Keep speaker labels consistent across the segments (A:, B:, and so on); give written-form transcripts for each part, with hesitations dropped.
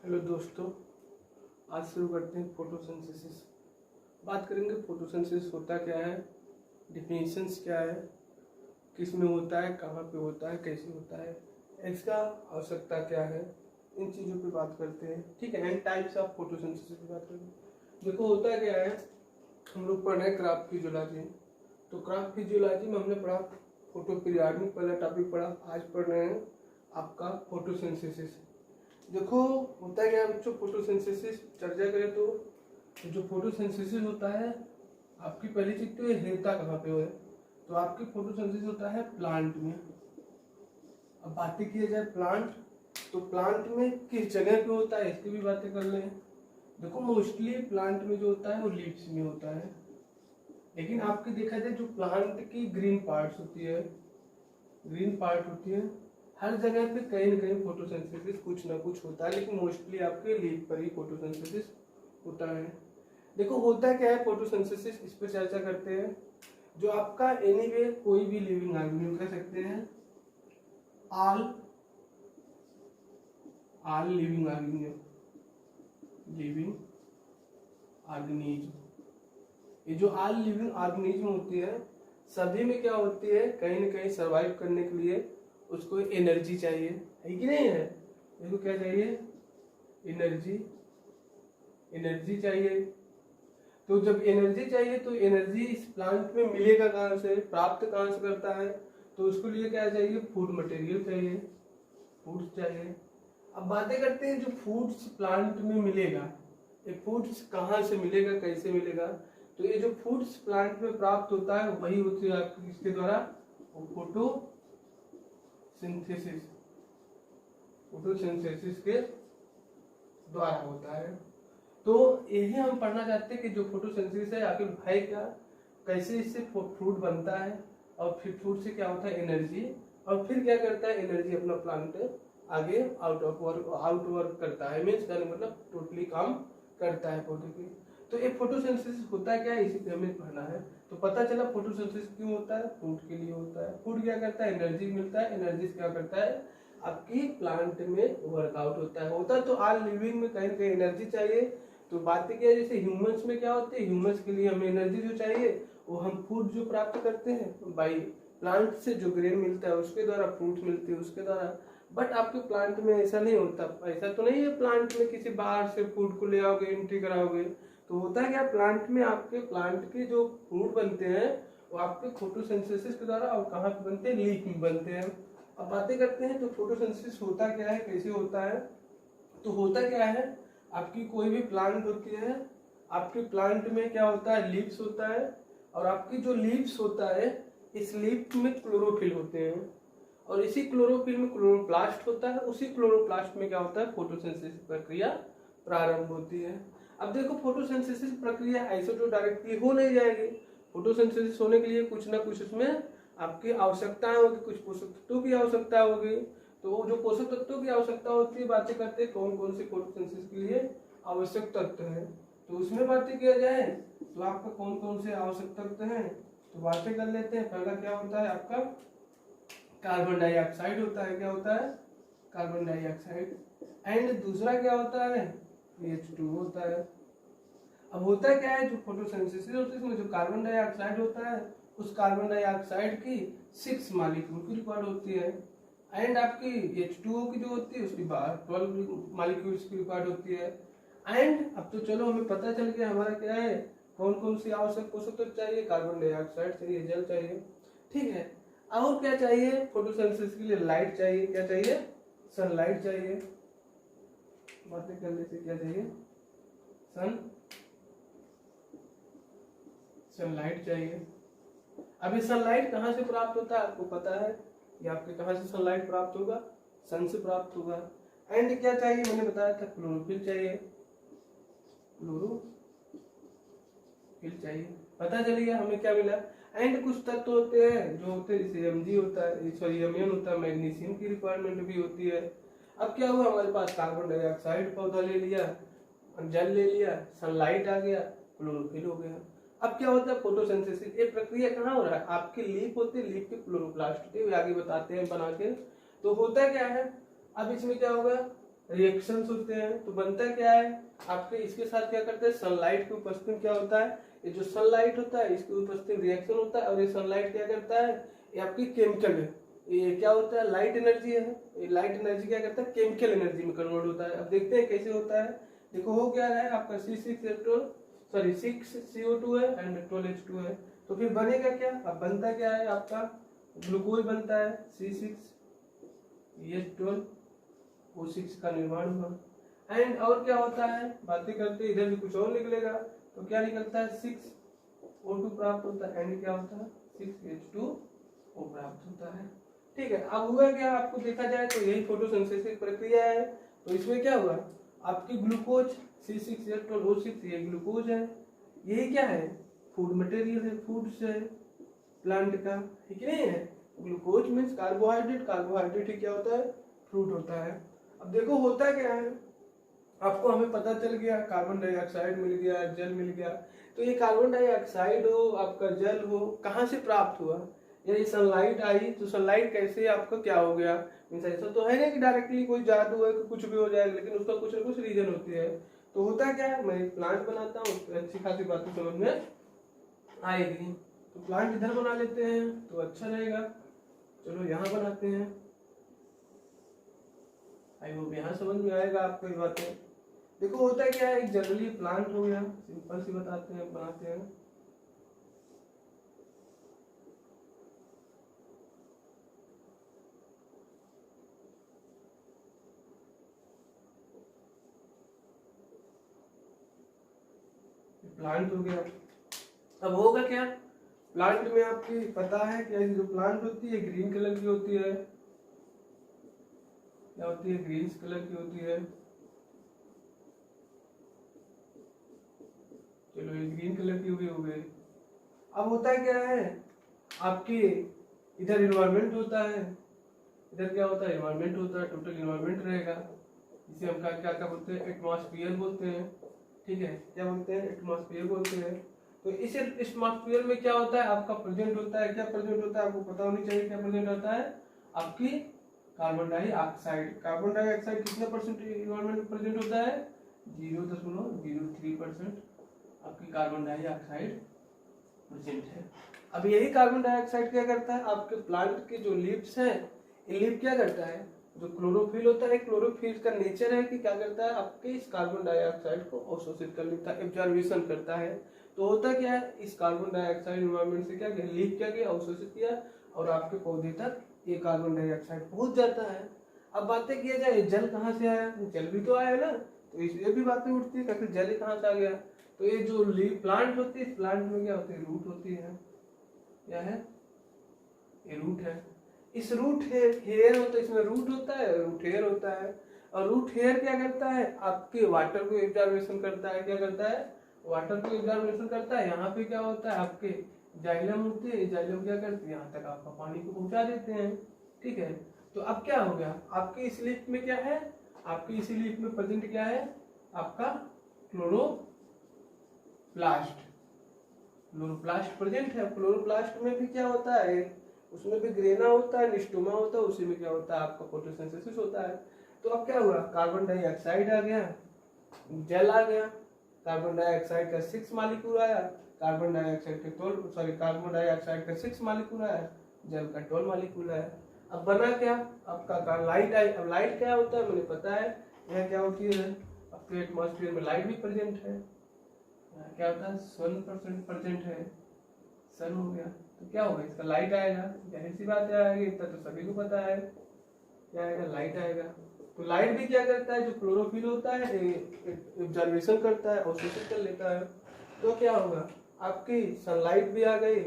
A: Hello दोस्तों, आज शुरू करते हैं फोटोसिंथेसिस। बात करेंगे फोटोसिंथेसिस होता क्या है, डिफिनीशंस क्या है, किस में होता है, कहाँ पे होता है, कैसे होता है, इसका आवश्यकता क्या है, इन चीज़ों पे बात करते हैं। ठीक है, एंड टाइप्स ऑफ फोटोसिंथेसिस पे बात करेंगे। देखो होता क्या है, हम लोग पढ़ रहे हैं क्राफ्ट फिजियोलॉजी। तो क्राफ्ट फिजियोलॉजी में हमने पढ़ा फोटो पीरियड में पहला टॉपिक पढ़ा, आज पढ़ रहे हैं आपका फोटोसिंथेसिस। देखो होता है क्या बच्चों, फोटोसिंथेसिस चर्चा करें तो जो फोटोसिंथेसिस होता है, आपकी पहली चीज तो ये होता कहाँ पे है, तो आपकी फोटोसिंथेसिस होता है प्लांट में। अब बातें की जाए प्लांट, तो प्लांट में किस जगह पे होता है इसकी भी बातें कर लें। देखो मोस्टली प्लांट में जो होता है वो लीव्स में होता है, लेकिन आपकी देखा जाए जो प्लांट की ग्रीन पार्ट्स होती है, ग्रीन पार्ट होती है, हर जगह पे कहीं ना कहीं फोटोसिंथेसिस कुछ ना कुछ होता है, लेकिन मोस्टली आपके लीफ पर ही फोटोसिंथेसिस होता है। देखो होता क्या है फोटोसिंथेसिस, इस पर चर्चा करते हैं। जो आपका एनीवे कोई भी लिविंग ऑर्गेनिज्म कह सकते हैं, all living organism, living organism, ये जो ऑल लिविंग ऑर्गेनिज्म होती है सभी में क्या होती है, कहीं ना कहीं सरवाइव करने के लिए उसको एनर्जी चाहिए, है कि नहीं है। देखो क्या चाहिए, एनर्जी, एनर्जी चाहिए। तो जब एनर्जी चाहिए तो एनर्जी इस प्लांट में मिलेगा कहाँ से, प्राप्त कहाँ से करता है, तो उसके लिए क्या चाहिए, फूड मटेरियल चाहिए, फूड्स चाहिए। अब बातें करते हैं जो फूड्स प्लांट में मिलेगा, ये फूड्स कहाँ से मिलेगा, कैसे मिलेगा। तो ये जो फूड्स प्लांट में प्राप्त होता है वही होती है आपकी किसके द्वारा, फोटोसिंथेसिस, फोटोसिंथेसिस के द्वारा होता है। तो यही हम पढ़ना चाहते हैं कि जो फोटोसिंथेसिस है आखिर है क्या, कैसे इससे फ्रूट बनता है, और फिर फ्रूट से क्या होता है एनर्जी, और फिर क्या करता है एनर्जी अपना प्लांट आगे आउट वर्क करता है, मीन्स मतलब टोटली काम करता है पौधे की। तो ये फोटोसिंथेसिस होता है क्या, इसी पे हमें पढ़ना है। तो पता चला फोटोसिंथेसिस क्यों होता है, फूड के लिए होता है। फूड क्या करता है, एनर्जी मिलता है, एनर्जी क्या करता है आपकी प्लांट में वर्कआउट होता है तो ऑल लिविंग में कहीं ना कहीं एनर्जी चाहिए। तो बात किया जैसे ह्यूमंस में क्या होती है, ह्यूमंस के लिए हमें एनर्जी जो चाहिए वो हम फूड जो प्राप्त करते हैं बाई प्लांट से, जो ग्रेन मिलता है उसके द्वारा, फ्रूट मिलती है उसके द्वारा। बट आपके प्लांट में ऐसा नहीं होता, ऐसा तो नहीं है प्लांट में किसी बाहर से फूड को ले आओगे, एंट्री कराओगे। तो होता है क्या, प्लांट में आपके प्लांट के जो फ्रूट बनते हैं वो आपके फोटोसिंथेसिस के द्वारा, और कहाँ पे बनते हैं, लीफ में बनते हैं। अब बातें करते हैं तो फोटोसिंथेसिस होता क्या है, कैसे होता है। तो होता क्या है, आपकी कोई भी प्लांट होती है, आपके प्लांट में क्या होता है, लीव्स होता है, और आपकी जो लीव्स होता है इस लीफ में क्लोरोफिल होते हैं, और इसी क्लोरोफिल में क्लोरोप्लास्ट होता है, उसी क्लोरोप्लास्ट में क्या होता है, फोटोसिंथेसिस प्रक्रिया प्रारंभ होती है। अब देखो फोटोसिंथेसिस प्रक्रिया ऐसे तो डायरेक्टली हो नहीं जाएगी, फोटोसिंथेसिस होने के लिए कुछ ना कुछ उसमें आपकी आवश्यकताएं होगी, कुछ पोषक तत्वों की आवश्यकता होगी। तो जो पोषक तत्वों की आवश्यकता होती है, बातें करते हैं कौन कौन से फोटोसिंथेसिस के लिए आवश्यक तत्व है। तो उसमें बातें किया जाए तो आपका कौन कौन से आवश्यक तत्व हैं, तो बातें कर लेते हैं। पहला क्या होता है आपका, कार्बन डाइऑक्साइड होता है, क्या होता है, कार्बन डाइऑक्साइड। एंड दूसरा क्या होता है, H2 होता है। अब होता क्या है, जो फोटोसिंथेसिस होती है उसमें जो कार्बन डाइऑक्साइड होता है, उस कार्बन डाइऑक्साइड की 6 मॉलिक्यूल की रिक्वायर्ड होती है, एंड आपकी H2O की जो होती है उसकी 12 मॉलिक्यूल्स की रिक्वायर्ड होती है। एंड अब तो चलो हमें पता चल गया हमारा क्या है, कौन कौन सी आवश्यक पोषक तत्व चाहिए, कार्बन डाइऑक्साइड चाहिए, जल चाहिए, ठीक है। और क्या चाहिए, फोटोसिंथेसिस के लिए लाइट चाहिए, क्या चाहिए, सनलाइट चाहिए। बातें करने से क्या चाहिए, सनलाइट चाहिए। अभी सनलाइट कहाँ से प्राप्त होता है आपको पता है, ये आपके कहाँ से सनलाइट प्राप्त होगा, सन से प्राप्त होगा। एंड क्या चाहिए, मैंने बताया था क्लोरोफिल चाहिए, क्लोरोफिल चाहिए। पता चल गया हमें क्या मिला। एंड कुछ तत्व होते हैं जो होते हैं, जैसे Mg होता है, सॉरी Mn होता है, मैग्नीशियम की रिक्वायरमेंट भी होती है। अब क्या हुआ, हमारे पास कार्बन डाइऑक्साइड पौधा ले लिया, जल ले लिया, सनलाइट आ गया, क्लोरोफिल हो गया। अब क्या होता है फोटोसिंथेसिस, ये प्रक्रिया कहाँ हो रहा है, आपकी लीफ होती है, लीफ के क्लोरोप्लास्ट होते हैं, आगे बताते हैं बना के। तो होता क्या है, अब इसमें क्या होगा, रिएक्शंस होते हैं। तो बनता क्या है आपके, इसके साथ क्या करते हैं, सनलाइट की उपस्थिति में क्या होता है, ये जो सनलाइट होता है इसकी उपस्थिति में रिएक्शन होता है, और ये सनलाइट क्या करता है, ये आपकी केमिकल है, ये क्या होता है, लाइट एनर्जी है, ये लाइट एनर्जी क्या करता है, केमिकल एनर्जी में कन्वर्ट होता है। अब देखते हैं कैसे होता है। देखो हो क्या रहा है आपका C6CO2 है एंड 12H2 है, तो फिर बनेगा क्या, अब बनता क्या है आपका ग्लूकोज बनता है, C6H12O6 का निर्माण हुआ। एंड और क्या होता है, बातें करते इधर भी कुछ और निकलेगा, तो क्या निकलता है 6O2 प्राप्त होता है, एंड क्या होता है 6H2O प्राप्त होता है। ठीक है, अब हुआ क्या, आपको देखा जाए तो यही फोटोसिंथेसिस प्रक्रिया है। तो इसमें क्या हुआ, आपकी ग्लूकोज C6H12O6 ये ग्लूकोज है, यही क्या है, फूड मटेरियल है, फूड से प्लांट का, ठीक नहीं है। ग्लूकोज मीन्स कार्बोहाइड्रेट, कार्बोहाइड्रेट ही क्या होता है, फ्रूट होता है। अब देखो होता क्या है, आपको हमें पता चल गया कार्बन डाइऑक्साइड मिल गया, जल मिल गया, तो ये कार्बन डाइऑक्साइड हो आपका जल हो कहाँ से प्राप्त हुआ, ये सनलाइट आई, तो सनलाइट कैसे आपका क्या हो गया, मीन्स ऐसा तो है नहीं कि डायरेक्टली कोई जादू है कि कुछ भी हो जाएगा, लेकिन उसका कुछ ना कुछ रीजन होती है। तो होता क्या है, मैं एक प्लांट बनाता हूँ, अच्छी खासी बातें समझ में आएगी। तो प्लांट इधर बना लेते हैं तो अच्छा रहेगा, चलो यहाँ बनाते हैं, आई होप यहाँ समझ में आएगा आपको ये बातें। देखो होता है क्या है, एक जनरली प्लांट हो गया, सिंपल सी बताते हैं, बनाते हैं। प्लांट हो गया, अब होगा क्या, प्लांट में आपकी पता है कि जो प्लांट होती है ग्रीन कलर की होती है, क्या होती है, ग्रीन कलर की होती है। चलो ये ग्रीन कलर की हो गई। अब होता है क्या है, आपके इधर इन्वायरमेंट होता है, इधर क्या होता है, इन्वायरमेंट होता है, टोटल इन्वायरमेंट रहेगा, इसे हम क्या क्या बोलते हैं, एटमॉस्फेयर बोलते हैं। ठीक है, क्या बोलते हैं, एटमॉस्फेयर बोलते हैं। तो इस एटमॉस्फेयर में क्या होता है, आपका प्रेजेंट होता है, क्या प्रेजेंट होता है आपको पता होनी चाहिए, क्या प्रेजेंट होता है, आपकी कार्बन डाइऑक्साइड। कार्बन डाइऑक्साइड कितने परसेंट इन्वायरमेंट में प्रेजेंट होता है, 0.03% आपकी कार्बन डाइऑक्साइड प्रेजेंट है। अब यही कार्बन डाइऑक्साइड क्या करता है, आपके प्लांट के जो लीव्स हैं, ये लीफ क्या करता है, जो क्लोरोफिल होता है, क्लोरोफिल का नेचर है कि क्या करता है, आपके इस कार्बन डाइऑक्साइड को अवशोषित कर लेता है, एब्जॉर्बेशन करता है। तो होता क्या है, इस कार्बन डाइऑक्साइड एनवायरनमेंट से क्या किया, लीफ क्या किया, अवशोषित किया, और आपके पौधे तक ये कार्बन डाइऑक्साइड पहुंच जाता है। अब बातें किया जाए जल कहाँ से आया, जल भी तो आया ना, तो ये भी बातें उठती है कि जल कहाँ से आ गया। तो ये जो लीफ प्लांट होती है, प्लांट में क्या होती है, रूट होती है, क्या है, ये रूट है। इस रूट हेयर होता है, इसमें रूट होता है, रूट हेयर होता है, और रूट हेयर क्या करता है, आपके वाटर को एब्जॉर्बेशन करता है, क्या करता है, वाटर को एब्जॉर्बेशन करता है। यहाँ पे क्या होता है, आपके जाइलम होते हैं, जाइलम क्या करते हैं, यहाँ तक आपका पानी को पहुंचा देते हैं। ठीक है, तो अब क्या हो गया, आपके इस लीफ में क्या है, आपके इसी लीफ में प्रेजेंट क्या है, आपका क्लोरोप्लास्ट, क्लोरोप्लास्ट प्रेजेंट है। क्लोरोप्लास्ट में भी क्या होता है, उसमें भी ग्रेना होता है, निस्टोमा होता है, उसी में क्या होता है, आपका फोटोसिंथेसिस होता है। तो अब क्या हुआ, कार्बन डाइऑक्साइड आ गया, जल आ गया, कार्बन डाइऑक्साइड का 6 मॉलिक्यूल आया, कार्बन डाइऑक्साइड का 6 मॉलिक्यूल आया, जल का 12 मॉलिक्यूल आया। अब बना क्या, आपका लाइट आई। अब लाइट क्या होता है, मुझे पता है, यह क्या होती है, आपके एटमॉस्फेयर में लाइट भी प्रेजेंट है, क्या होता है, 1% प्रेजेंट है, सन हो गया, तो क्या होगा, इसका लाइट आएगा, जाहिर सी बात आएगी, इतना तो सभी को पता है, क्या आएगा, लाइट आएगा। तो लाइट भी क्या करता है, जो क्लोरोफिल होता है एब्जॉर्बेशन करता है, अवशोषित कर लेता है। तो क्या होगा, आपकी सनलाइट भी आ गई,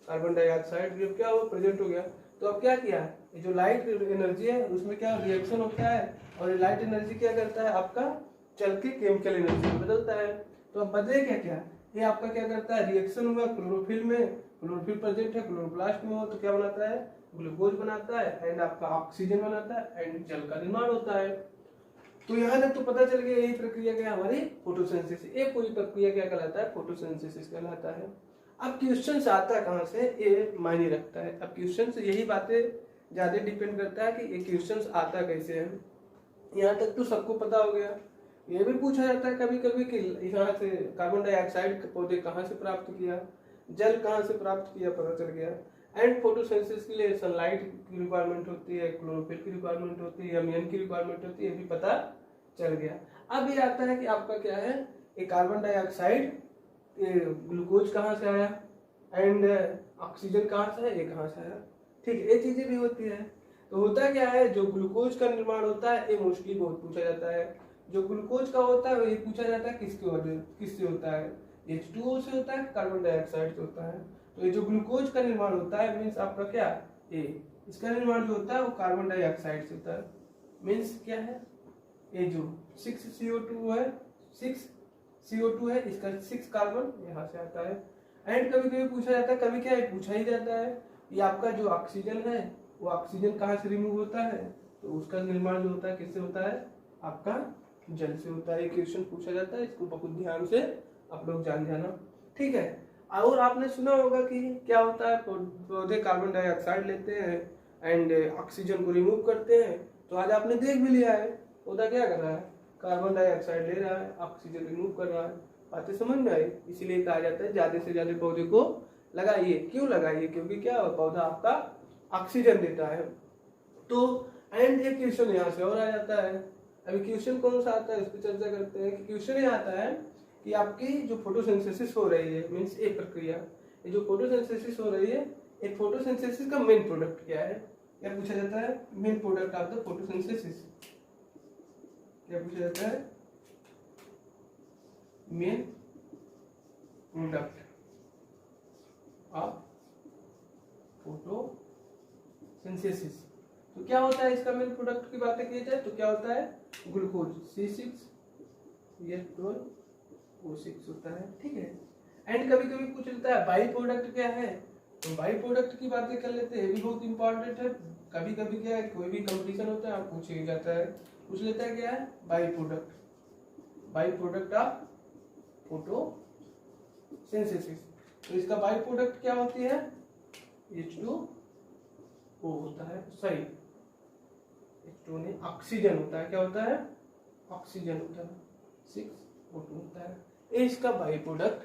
A: कार्बन डाइऑक्साइड भी क्या हो प्रेजेंट हो गया। तो अब क्या किया, ये जो लाइट एनर्जी है उसमें क्या रिएक्शन होता है, और ये लाइट एनर्जी क्या करता है, आपका चल के केमिकल एनर्जी में बदलता है। तो अब बदले क्या क्या, ये आपका क्या करता है, रिएक्शन हुआ क्लोरोफिल में, क्लोरोफिल प्रेजेंट है, क्लोरोप्लास्ट में हो तो क्या बनाता है, ग्लूकोज बनाता है, एंड आपका ऑक्सीजन बनाता है, एंड जल का निर्माण होता है। तो यहाँ तक तो पता चल गया, यही प्रक्रिया क्या हमारी फोटोसिंथेसिस, ये पूरी प्रक्रिया क्या कहलाता है, फोटोसिंथेसिस कहलाता है। अब क्वेश्चन आता है कहाँ से, ये मायने रखता है। अब क्वेश्चन से यही बातें ज्यादा डिपेंड करता है कि ये क्वेश्चन आता कैसे है। यहाँ तक तो सबको पता हो गया। ये भी पूछा जाता है कभी कभी कि यहाँ से कार्बन डाइऑक्साइड पौधे कहाँ से प्राप्त किया, जल कहाँ से प्राप्त किया, पता चल गया। एंड फोटोसिंथेसिस के लिए सनलाइट की रिक्वायरमेंट होती है, क्लोरोफिल की रिक्वायरमेंट होती है, अमीन की रिक्वायरमेंट होती है, ये भी पता चल गया। अब ये आता है कि आपका क्या है, एक कार्बन डाइऑक्साइड, ग्लूकोज कहाँ से आया एंड ऑक्सीजन कहाँ से है, ये कहाँ से आया। ठीक है, ये चीजें भी होती है। तो होता क्या है, जो ग्लूकोज का निर्माण होता है ये मोस्टली बहुत पूछा जाता है। जो ग्लूकोज का होता है ये पूछा जाता है किससे होता है, H2O से होता है, कार्बन डाइऑक्साइड से होता है। तो ये जो ग्लूकोज का निर्माण होता है मीन्स आपका क्या, इसका निर्माण जो होता है वो कार्बन डाइऑक्साइड से होता है। मीन्स क्या है, ये जो 6CO2 है, 6CO2 है, इसका 6 कार्बन यहाँ से आता है। एंड कभी कभी पूछा जाता है, कभी क्या पूछा ही जाता है, ये आपका जो ऑक्सीजन है वो ऑक्सीजन कहाँ से रिमूव होता है, तो उसका निर्माण जो होता है किससे होता है, आपका जल से होता है। क्वेश्चन पूछा जाता है, इसको बहुत ध्यान से आप लोग जान जाना। ठीक है, और आपने सुना होगा कि क्या होता है, पौधे कार्बन डाइऑक्साइड लेते हैं एंड ऑक्सीजन को रिमूव करते हैं। तो आज आपने देख भी लिया है, पौधा क्या कर रहा है, कार्बन डाइऑक्साइड ले रहा है, ऑक्सीजन रिमूव कर रहा है। बातें समझ में आई। इसीलिए कहा जाता है ज्यादा से ज्यादा पौधे को लगाइए। क्यों लगाइए, क्योंकि क्या पौधा आपका ऑक्सीजन देता है। तो एंड एक क्वेश्चन यहाँ से और आ जाता है। अभी क्वेश्चन कौन सा आता है इस पर चर्चा करते हैं। कि क्वेश्चन ये आता है कि आपकी जो फोटोसिंथेसिस हो रही है, मीन्स एक प्रक्रिया, ये जो फोटोसिंथेसिस हो रही है, ये फोटोसिंथेसिस का मेन प्रोडक्ट क्या है, क्या पूछा जाता है, main product of the photosynthesis क्या पूछा जाता है, मेन प्रोडक्ट ऑफ फोटोसिंथेसिस। तो क्या होता है इसका मेन प्रोडक्ट की बातें की जाए तो क्या होता है, ग्लूकोज C6H12O6 होता है। ठीक है, एंड कभी कभी पूछ लेता है बाई प्रोडक्ट क्या है, तो बाई प्रोडक्ट की बातें कर लेते हैं, ये भी बहुत इंपॉर्टेंट है। कभी कभी क्या है, कोई भी कंपटीशन होता है पूछ ही जाता है, पूछ लेता है क्या है, बाई प्रोडक्ट ऑफ फोटोसिंथेसिस। तो इसका बाई प्रोडक्ट क्या होती है, H2O होता है, सही H2O नहीं, ऑक्सीजन होता है। क्या होता है, ऑक्सीजन होता है, 6O2 होता है, ये इसका बाई प्रोडक्ट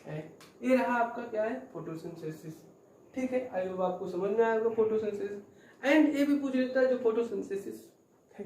A: है। ये रहा आपका क्या है, फोटोसिंथेसिस। ठीक है, आई होप आपको समझ में आएगा फोटोसिंथेसिस। एंड ये भी पूछ लेता है जो फोटोसिंथेसिस है